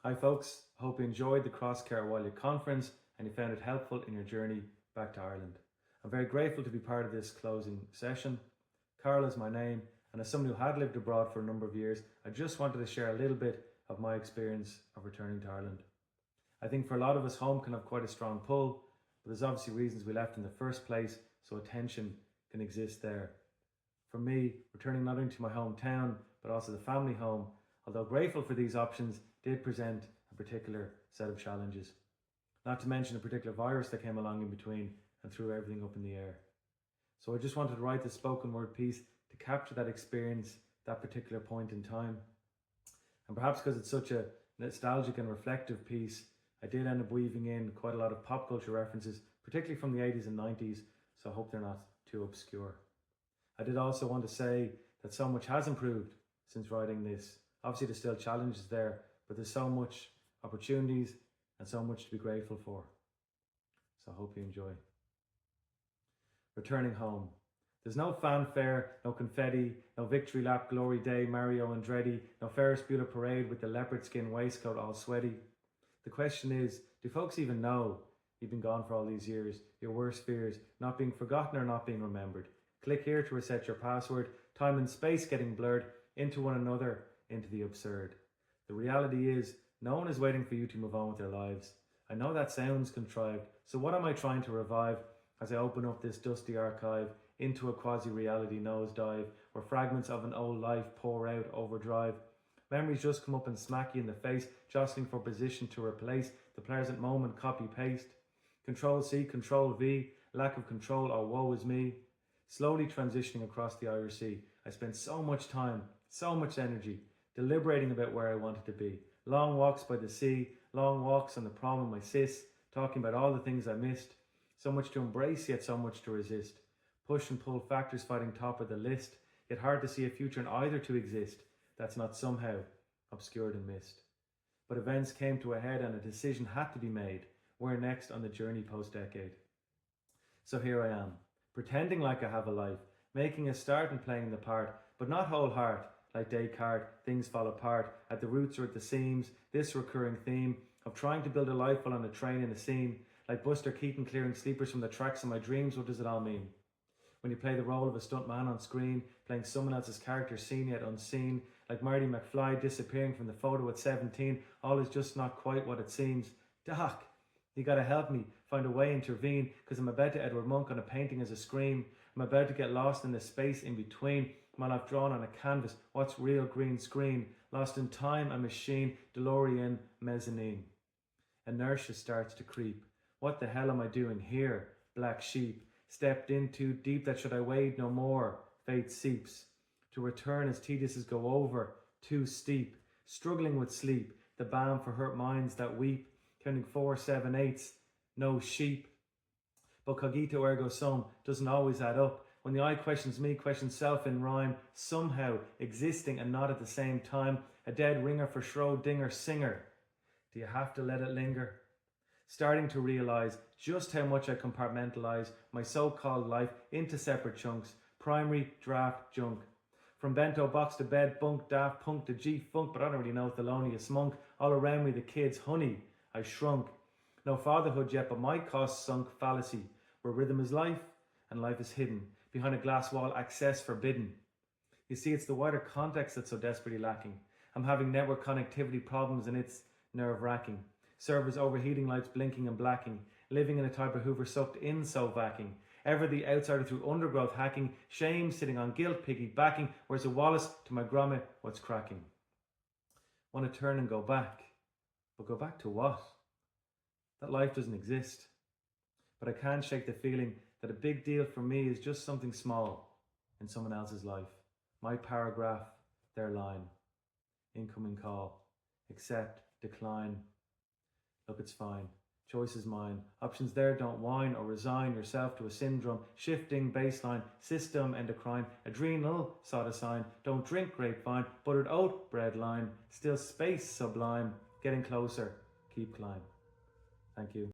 Hi folks, hope you enjoyed the Crosscare Abhaile conference and you found it helpful in your journey back to Ireland. I'm very grateful to be part of this closing session. Karl is my name, and as someone who had lived abroad for a number of years, I just wanted to share a little bit of my experience of returning to Ireland. I think for a lot of us, home can have quite a strong pull, but there's obviously reasons we left in the first place, so a tension can exist there. For me, returning not only to my hometown, but also the family home, although grateful for these options, did present a particular set of challenges. Not to mention a particular virus that came along in between and threw everything up in the air. So I just wanted to write this spoken word piece to capture that experience, that particular point in time. And perhaps because it's such a nostalgic and reflective piece, I did end up weaving in quite a lot of pop culture references, particularly from the 80s and 90s, so I hope they're not too obscure. I did also want to say that so much has improved since writing this. Obviously there's still challenges there, but there's so much opportunities and so much to be grateful for. So I hope you enjoy. Returning home. There's no fanfare, no confetti, no victory lap, glory day, Mario Andretti, no Ferris Bueller parade with the leopard skin waistcoat all sweaty. The question is, do folks even know you've been gone for all these years, your worst fears, not being forgotten or not being remembered? Click here to reset your password, time and space getting blurred into one another, into the absurd. The reality is, no one is waiting for you to move on with their lives. I know that sounds contrived, so what am I trying to revive as I open up this dusty archive into a quasi-reality nosedive where fragments of an old life pour out overdrive? Memories just come up and smack you in the face, jostling for position to replace the pleasant moment copy-paste. Control-C, Control-V, lack of control, oh woe is me. Slowly transitioning across the Irish Sea, I spent so much time, so much energy, deliberating about where I wanted to be. Long walks by the sea, long walks on the prom with my sis, talking about all the things I missed. So much to embrace, yet so much to resist. Push and pull factors fighting top of the list, yet hard to see a future in either to exist that's not somehow obscured and missed. But events came to a head and a decision had to be made. Where next on the journey post-decade? So here I am, pretending like I have a life, making a start and playing the part, but not whole heart. Like Descartes, things fall apart, at the roots or at the seams, this recurring theme of trying to build a life while on a train in a scene, like Buster Keaton clearing sleepers from the tracks of my dreams. What does it all mean? When you play the role of a stuntman on screen, playing someone else's character seen yet unseen, like Marty McFly disappearing from the photo at 17, all is just not quite what it seems. Doc, you gotta help me, find a way intervene, cause I'm about to Edward Munch on a painting as a scream. I'm about to get lost in the space in between, while I've drawn on a canvas what's real green screen, lost in time, a machine, DeLorean, mezzanine. Inertia starts to creep. What the hell am I doing here? Black sheep. Stepped in too deep, that should I wade no more. Fate seeps. To return as tedious as go over, too steep. Struggling with sleep, the balm for hurt minds that weep. Counting 4, 7, 8s, no sheep. But cogito ergo sum doesn't always add up. When the I questions me, questions self in rhyme, somehow existing and not at the same time. A dead ringer for Schrodinger singer. Do you have to let it linger? Starting to realize just how much I compartmentalize my so-called life into separate chunks. Primary, draft, junk. From bento box to bed, bunk, daft, punk to G-funk, but I don't really know Thelonious Monk. All around me the kids, honey, I shrunk. No fatherhood yet, but my cost sunk fallacy, where rhythm is life and life is hidden. Behind a glass wall, access forbidden. You see, it's the wider context that's so desperately lacking. I'm having network connectivity problems and it's nerve-wracking. Servers overheating, lights blinking and blacking. Living in a type of Hoover sucked in so vacking. Ever the outsider through undergrowth hacking. Shame sitting on guilt piggybacking. Where's a Wallace to my grommet, what's cracking? Want to turn and go back. But go back to what? That life doesn't exist. But I can't shake the feeling that a big deal for me is just something small in someone else's life. My paragraph, their line. Incoming call. Accept, decline. Look, it's fine. Choice is mine. Options there, don't whine or resign yourself to a syndrome. Shifting baseline, system endocrine, adrenal, sort of sign. Don't drink grapevine, buttered oat, bread line. Still space sublime. Getting closer, keep climb. Thank you.